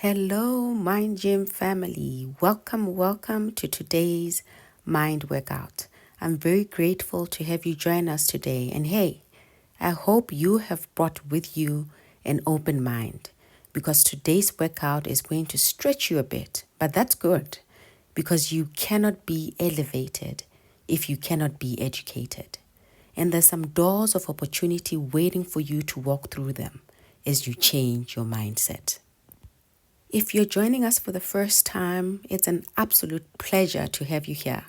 Hello, Mind Gym family. Welcome to today's mind workout. I'm very grateful to have you join us today. And hey, I hope you have brought with you an open mind because today's workout is going to stretch you a bit. But that's good because you cannot be elevated if you cannot be educated. And there's some doors of opportunity waiting for you to walk through them as you change your mindset. If you're joining us for the first time, it's an absolute pleasure to have you here.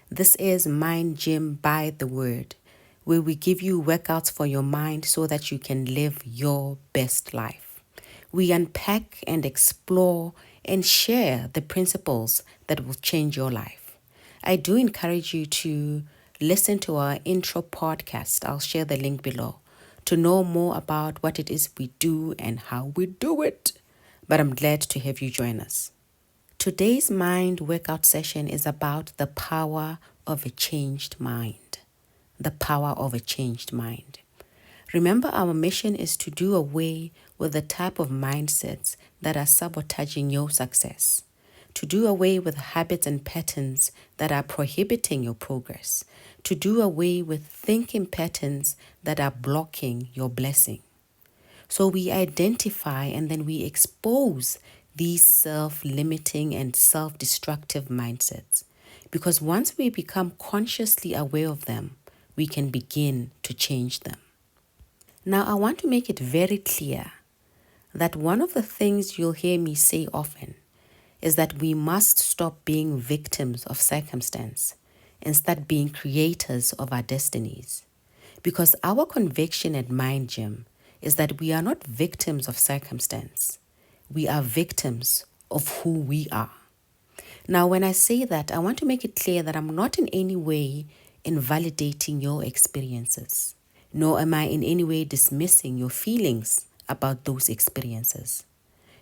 This is Mind Gym by the Word, where we give you workouts for your mind so that you can live your best life. We unpack and explore and share the principles that will change your life. I do encourage you to listen to our intro podcast. I'll share the link below to know more about what it is we do and how we do it. But I'm glad to have you join us. Today's mind workout session is about the power of a changed mind. The power of a changed mind. Remember, our mission is to do away with the type of mindsets that are sabotaging your success, to do away with habits and patterns that are prohibiting your progress, to do away with thinking patterns that are blocking your blessing. So we identify and then we expose these self-limiting and self-destructive mindsets. Because once we become consciously aware of them, we can begin to change them. Now, I want to make it very clear that one of the things you'll hear me say often is that we must stop being victims of circumstance and start being creators of our destinies. Because our conviction at Mind Gym is that we are not victims of circumstance. We are victims of who we are. Now, when I say that, I want to make it clear that I'm not in any way invalidating your experiences, nor am I in any way dismissing your feelings about those experiences.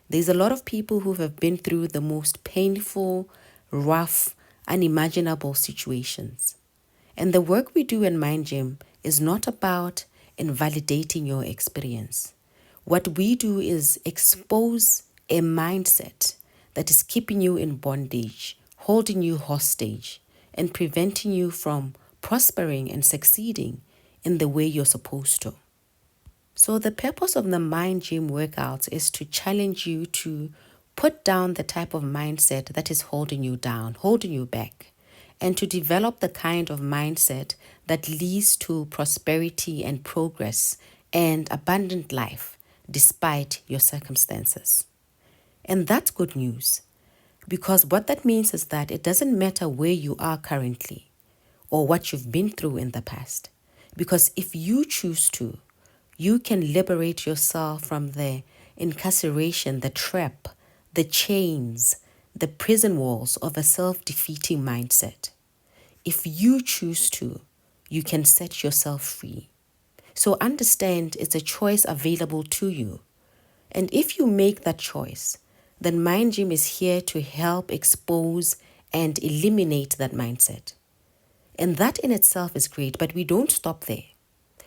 There's a lot of people who have been through the most painful, rough, unimaginable situations. And the work we do in Mind Gym is not about invalidating your experience. What we do is expose a mindset that is keeping you in bondage, holding you hostage, and preventing you from prospering and succeeding in the way you're supposed to. So the purpose of the Mind Gym workouts is to challenge you to put down the type of mindset that is holding you down, holding you back, and to develop the kind of mindset that leads to prosperity and progress and abundant life despite your circumstances. And that's good news, because what that means is that it doesn't matter where you are currently or what you've been through in the past. Because if you choose to, you can liberate yourself from the incarceration, the trap, the chains, the prison walls of a self-defeating mindset. If you choose to, you can set yourself free. So understand it's a choice available to you. And if you make that choice, then Mind Gym is here to help expose and eliminate that mindset. And that in itself is great, but we don't stop there.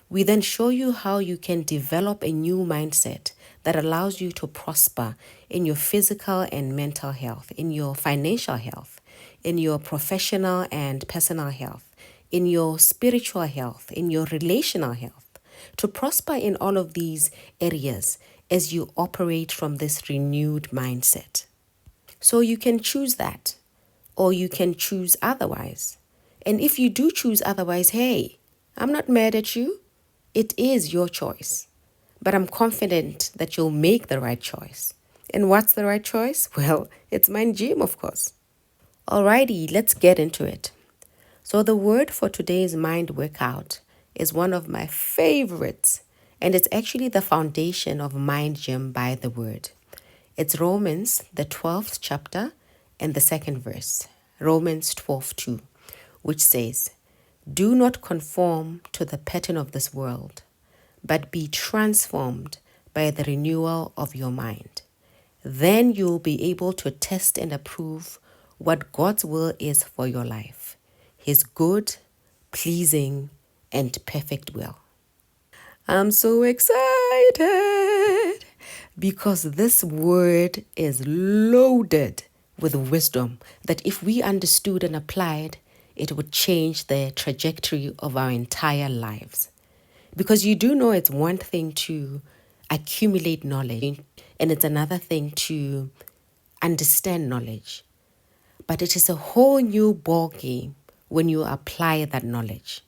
We then show you how you can develop a new mindset that allows you to prosper in your physical and mental health, in your financial health, in your professional and personal health, in your spiritual health, in your relational health, to prosper in all of these areas as you operate from this renewed mindset. So you can choose that, or you can choose otherwise. And if you do choose otherwise, hey, I'm not mad at you. It is your choice. But I'm confident that you'll make the right choice. And what's the right choice? Well, it's Mind Gym, of course. Alrighty, let's get into it. So the word for today's mind workout is one of my favorites, and it's actually the foundation of Mind Gym by the Word. It's Romans, the 12th chapter, and the second verse, Romans 12:2, which says, "Do not conform to the pattern of this world, but be transformed by the renewal of your mind. Then you'll be able to test and approve what God's will is for your life, His good, pleasing, and perfect will." I'm so excited because this word is loaded with wisdom that if we understood and applied, it would change the trajectory of our entire lives. Because you do know it's one thing to accumulate knowledge and it's another thing to understand knowledge. But it is a whole new ball game when you apply that knowledge.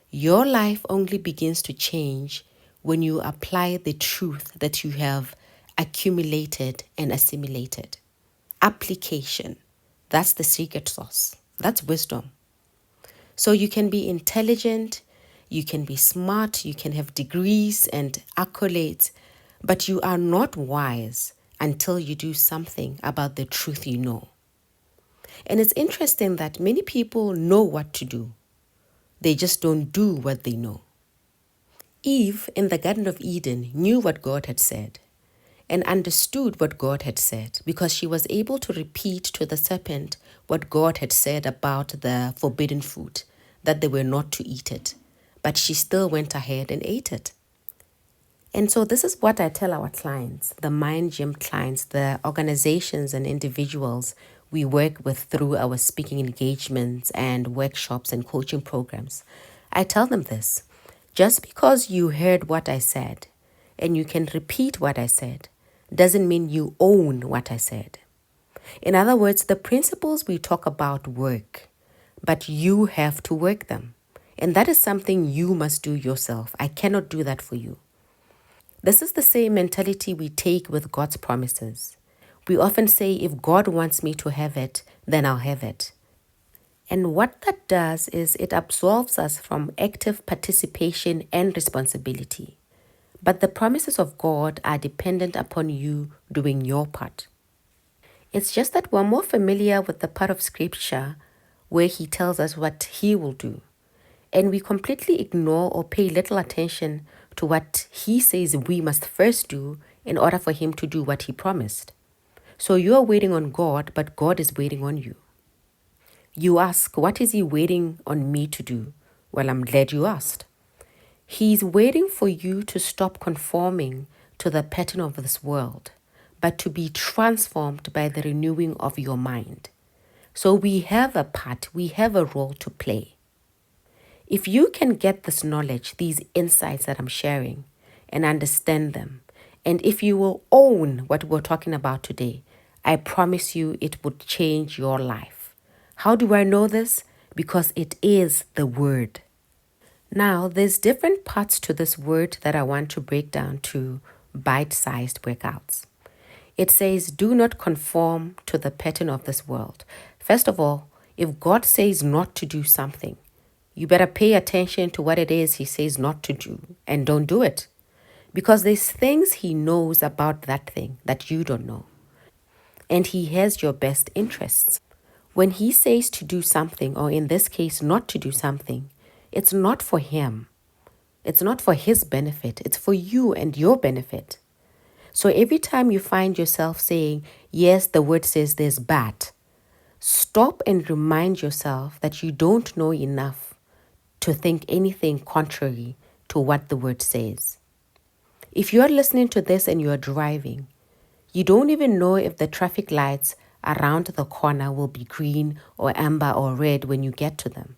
Your life only begins to change when you apply the truth that you have accumulated and assimilated. Application. That's the secret sauce. That's wisdom. So you can be intelligent, you can be smart, you can have degrees and accolades, but you are not wise until you do something about the truth you know. And it's interesting that many people know what to do. They just don't do what they know. Eve in the Garden of Eden knew what God had said and understood what God had said because she was able to repeat to the serpent what God had said about the forbidden fruit, that they were not to eat it. But she still went ahead and ate it. And so this is what I tell our clients, the Mind Gym clients, the organizations and individuals we work with through our speaking engagements and workshops and coaching programs. I tell them this, just because you heard what I said and you can repeat what I said, doesn't mean you own what I said. In other words, the principles we talk about work, but you have to work them. And that is something you must do yourself. I cannot do that for you. This is the same mentality we take with God's promises. We often say, if God wants me to have it, then I'll have it. And what that does is it absolves us from active participation and responsibility. But the promises of God are dependent upon you doing your part. It's just that we're more familiar with the part of Scripture where He tells us what He will do. And we completely ignore or pay little attention to what He says we must first do in order for Him to do what He promised. So you're waiting on God, but God is waiting on you. You ask, what is He waiting on me to do? Well, I'm glad you asked. He's waiting for you to stop conforming to the pattern of this world, but to be transformed by the renewing of your mind. So we have a part, we have a role to play. If you can get this knowledge, these insights that I'm sharing, and understand them, and if you will own what we're talking about today, I promise you it would change your life. How do I know this? Because it is the Word. Now, there's different parts to this word that I want to break down to bite-sized workouts. It says, do not conform to the pattern of this world. First of all, if God says not to do something, you better pay attention to what it is He says not to do and don't do it. Because there's things He knows about that thing that you don't know. And He has your best interests. When He says to do something, or in this case, not to do something, it's not for Him. It's not for His benefit. It's for you and your benefit. So every time you find yourself saying, yes, the word says there's but, stop and remind yourself that you don't know enough to think anything contrary to what the word says. If you're listening to this and you're driving, you don't even know if the traffic lights around the corner will be green or amber or red when you get to them.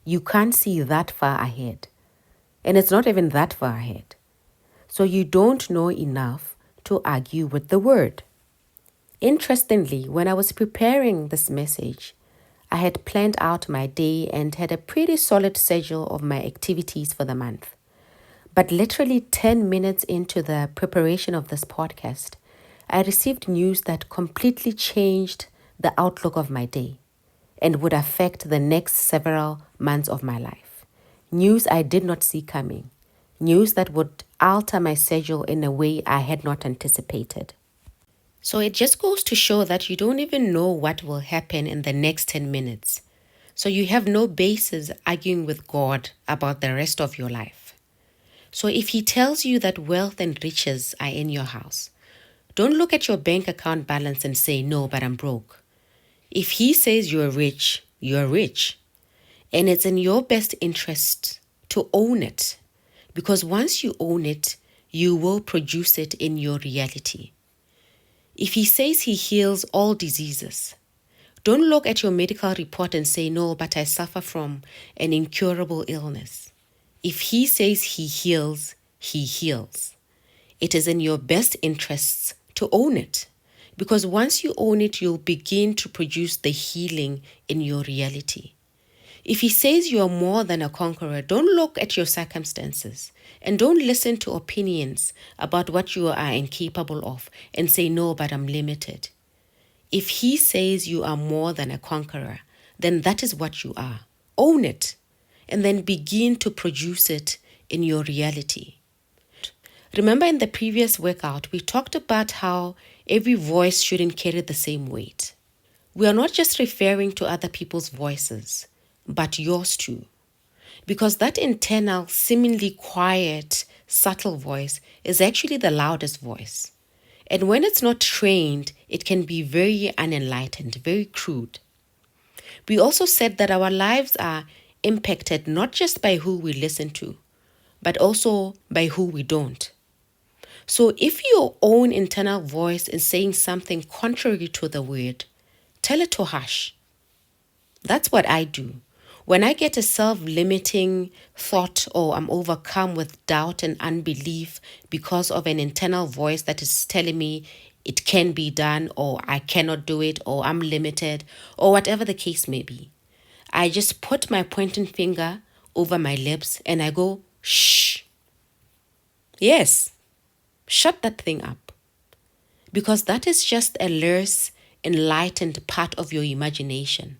You can't see that far ahead. And it's not even that far ahead. So you don't know enough to argue with the word. Interestingly, when I was preparing this message, I had planned out my day and had a pretty solid schedule of my activities for the month. But literally 10 minutes into the preparation of this podcast, I received news that completely changed the outlook of my day and would affect the next several months of my life. News I did not see coming. News that would alter my schedule in a way I had not anticipated. So it just goes to show that you don't even know what will happen in the next 10 minutes. So you have no basis arguing with God about the rest of your life. So if He tells you that wealth and riches are in your house, don't look at your bank account balance and say, no, but I'm broke. If He says you're rich, you're rich. And it's in your best interest to own it. Because once you own it, you will produce it in your reality. If he says he heals all diseases, don't look at your medical report and say, no, but I suffer from an incurable illness. If he says he heals, he heals. It is in your best interests to own it. Because once you own it, you'll begin to produce the healing in your reality. If he says you are more than a conqueror, don't look at your circumstances and don't listen to opinions about what you are incapable of and say, no, but I'm limited. If he says you are more than a conqueror, then that is what you are. Own it and then begin to produce it in your reality. Remember in the previous workout, we talked about how every voice shouldn't carry the same weight. We are not just referring to other people's voices, but yours too. Because that internal, seemingly quiet, subtle voice is actually the loudest voice. And when it's not trained, it can be very unenlightened, very crude. We also said that our lives are impacted not just by who we listen to, but also by who we don't. So if your own internal voice is saying something contrary to the word, tell it to hush. That's what I do. When I get a self-limiting thought or I'm overcome with doubt and unbelief because of an internal voice that is telling me it can be done or I cannot do it or I'm limited or whatever the case may be, I just put my pointing finger over my lips and I go, shh. Yes, shut that thing up. Because that is just a less enlightened part of your imagination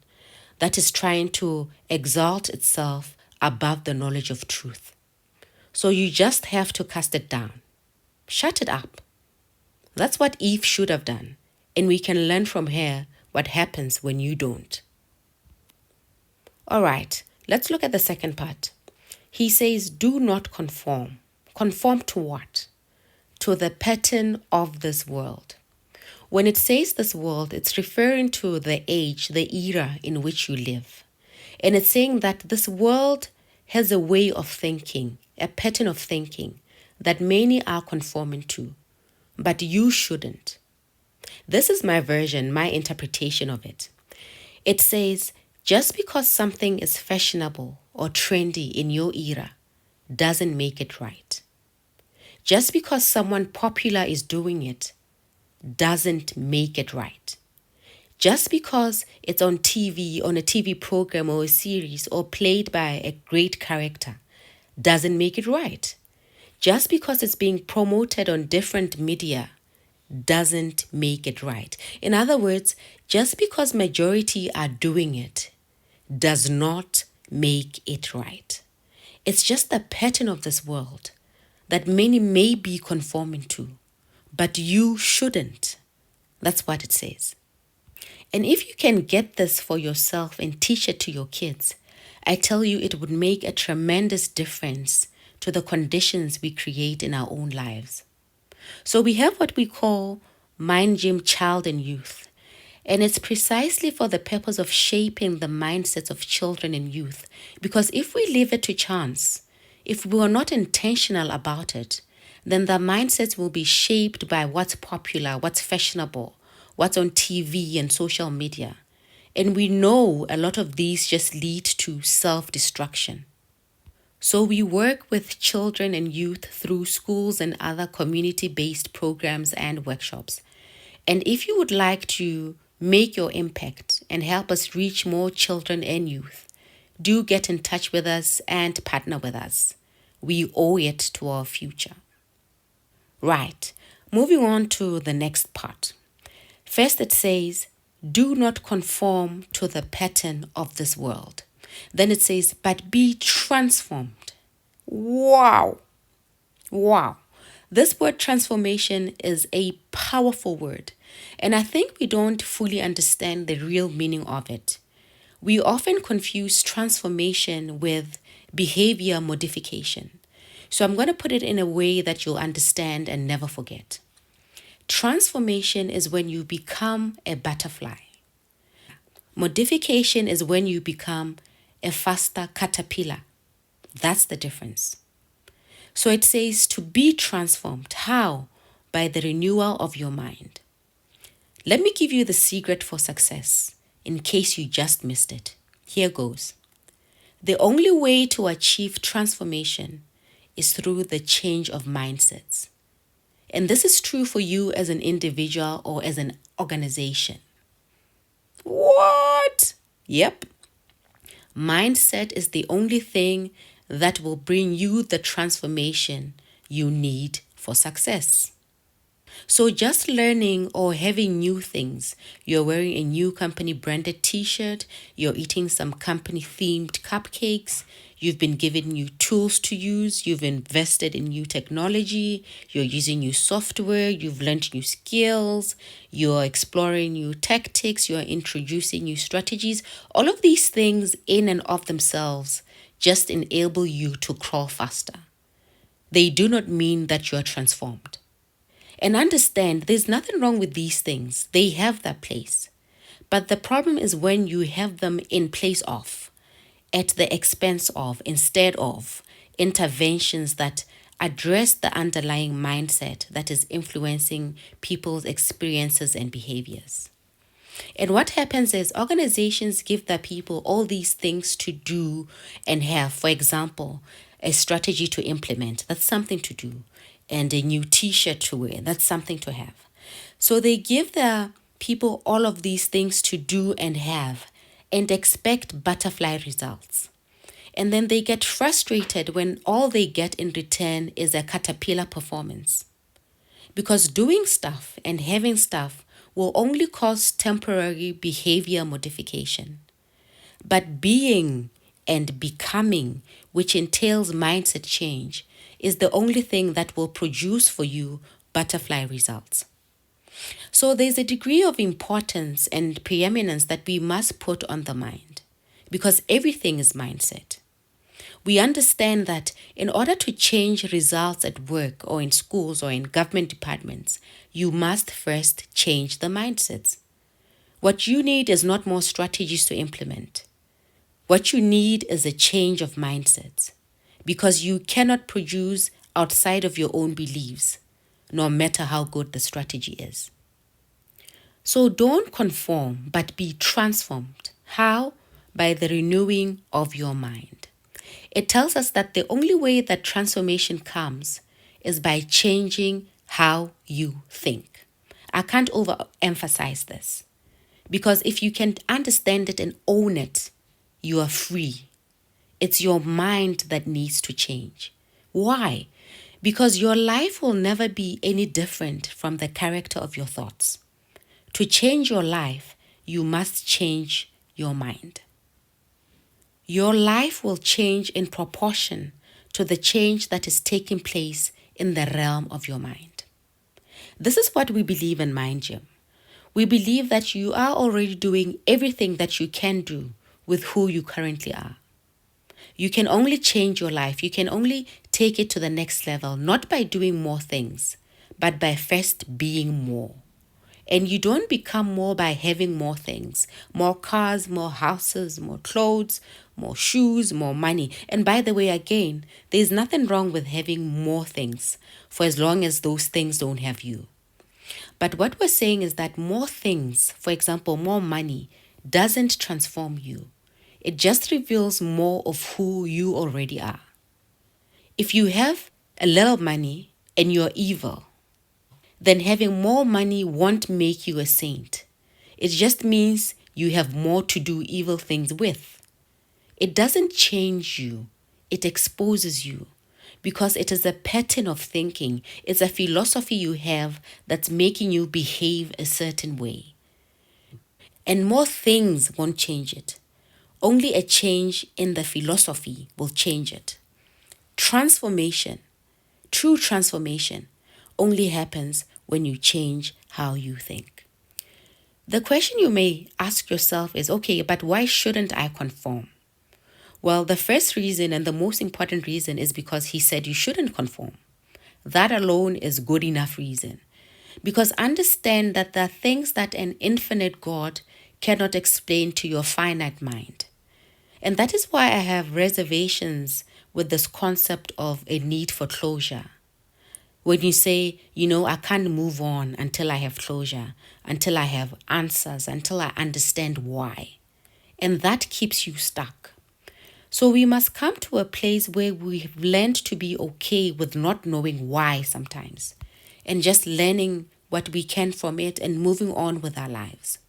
that is trying to exalt itself above the knowledge of truth. So you just have to cast it down. Shut it up. That's what Eve should have done. And we can learn from her what happens when you don't. All right, let's look at the second part. He says, do not conform. Conform to what? To the pattern of this world. When it says this world, it's referring to the age, the era in which you live. And it's saying that this world has a way of thinking, a pattern of thinking that many are conforming to, but you shouldn't. This is my version, my interpretation of it. It says, just because something is fashionable or trendy in your era doesn't make it right. Just because someone popular is doing it doesn't make it right. Just because it's on TV, on a TV program or a series or played by a great character doesn't make it right. Just because it's being promoted on different media doesn't make it right. In other words, just because majority are doing it does not make it right. It's just the pattern of this world that many may be conforming to, but you shouldn't. That's what it says. And if you can get this for yourself and teach it to your kids, I tell you it would make a tremendous difference to the conditions we create in our own lives. So we have what we call Mind Gym Child and Youth. And it's precisely for the purpose of shaping the mindsets of children and youth. Because if we leave it to chance, if we are not intentional about it, then the mindsets will be shaped by what's popular, what's fashionable, what's on TV and social media. And we know a lot of these just lead to self-destruction. So we work with children and youth through schools and other community-based programs and workshops. And if you would like to make your impact and help us reach more children and youth, do get in touch with us and partner with us. We owe it to our future. Right, moving on to the next part. First it says, do not conform to the pattern of this world. Then it says, but be transformed. Wow. This word transformation is a powerful word, and I think we don't fully understand the real meaning of it. We often confuse transformation with behavior modification. So I'm going to put it in a way that you'll understand and never forget. Transformation is when you become a butterfly. Modification is when you become a faster caterpillar. That's the difference. So it says to be transformed. How? By the renewal of your mind. Let me give you the secret for success in case you just missed it. Here goes. The only way to achieve transformation is through the change of mindsets. And this is true for you as an individual or as an organization. What? Yep. Mindset is the only thing that will bring you the transformation you need for success. So just learning or having new things, you're wearing a new company branded t-shirt, you're eating some company themed cupcakes, you've been given new tools to use, you've invested in new technology, you're using new software, you've learned new skills, you're exploring new tactics, you're introducing new strategies. All of these things in and of themselves just enable you to crawl faster. They do not mean that you are transformed. And understand there's nothing wrong with these things. They have their place. But the problem is when you have them in place of, at the expense of, instead of interventions that address the underlying mindset that is influencing people's experiences and behaviors. And what happens is organizations give their people all these things to do and have. For example, a strategy to implement. That's something to do. And a new t-shirt to wear. That's something to have. So they give their people all of these things to do and have and expect butterfly results. And then they get frustrated when all they get in return is a caterpillar performance. Because doing stuff and having stuff will only cause temporary behavior modification. But being and becoming, which entails mindset change, is the only thing that will produce for you butterfly results. So there's a degree of importance and preeminence that we must put on the mind, because everything is mindset. We understand that in order to change results at work or in schools or in government departments, you must first change the mindsets. What you need is not more strategies to implement. What you need is a change of mindsets, because you cannot produce outside of your own beliefs, no matter how good the strategy is. So don't conform, but be transformed. How? By the renewing of your mind. It tells us that the only way that transformation comes is by changing how you think. I can't overemphasize this, because if you can understand it and own it, you are free. It's your mind that needs to change. Why? Because your life will never be any different from the character of your thoughts. To change your life, you must change your mind. Your life will change in proportion to the change that is taking place in the realm of your mind. This is what we believe in Mind Gym. We believe that you are already doing everything that you can do with who you currently are. You can only change your life. You can only take it to the next level, not by doing more things, but by first being more. And you don't become more by having more things, more cars, more houses, more clothes, more shoes, more money. And by the way, again, there's nothing wrong with having more things for as long as those things don't have you. But what we're saying is that more things, for example, more money, doesn't transform you. It just reveals more of who you already are. If you have a little money and you're evil, then having more money won't make you a saint. It just means you have more to do evil things with. It doesn't change you. It exposes you, because it is a pattern of thinking. It's a philosophy you have that's making you behave a certain way. And more things won't change it. Only a change in the philosophy will change it. Transformation, true transformation, only happens when you change how you think. The question you may ask yourself is, okay, but why shouldn't I conform? Well, the first reason and the most important reason is because he said you shouldn't conform. That alone is good enough reason. Because understand that there are things that an infinite God cannot explain to your finite mind. And that is why I have reservations with this concept of a need for closure. When you say, I can't move on until I have closure, until I have answers, until I understand why. And that keeps you stuck. So we must come to a place where we've learned to be okay with not knowing why sometimes, and just learning what we can from it and moving on with our lives.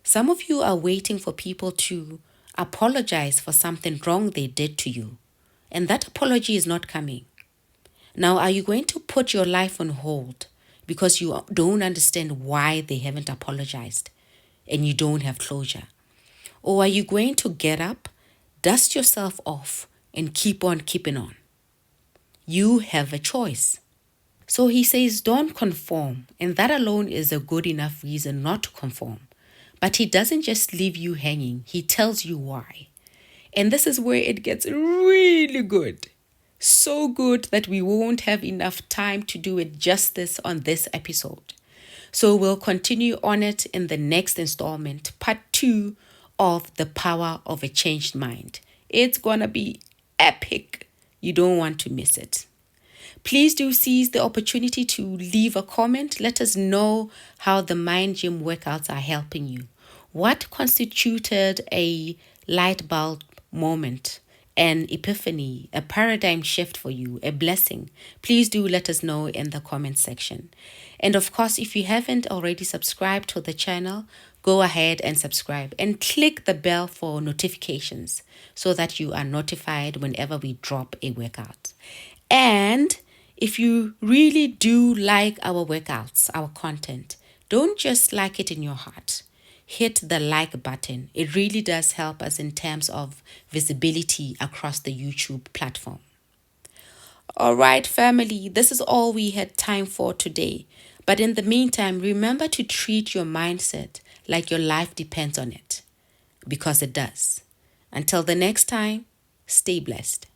Some of you are waiting for people to apologize for something wrong they did to you, and that apology is not coming. Now, are you going to put your life on hold because you don't understand why they haven't apologized and you don't have closure? Or are you going to get up, dust yourself off, and keep on keeping on? You have a choice. So he says, don't conform, and that alone is a good enough reason not to conform. But he doesn't just leave you hanging, he tells you why. And this is where it gets really good. So good that we won't have enough time to do it justice on this episode. So we'll continue on it in the next installment, part 2 of The Power of a Changed Mind. It's gonna be epic. You don't want to miss it. Please do seize the opportunity to leave a comment. Let us know how the Mind Gym workouts are helping you. What constituted a light bulb moment, an epiphany, a paradigm shift for you, a blessing? Please do let us know in the comment section. And of course, if you haven't already subscribed to the channel, go ahead and subscribe and click the bell for notifications so that you are notified whenever we drop a workout. And if you really do like our workouts, our content, don't just like it in your heart. Hit the like button. It really does help us in terms of visibility across the YouTube platform. All right, family, this is all we had time for today. But in the meantime, remember to treat your mindset like your life depends on it, because it does. Until the next time, stay blessed.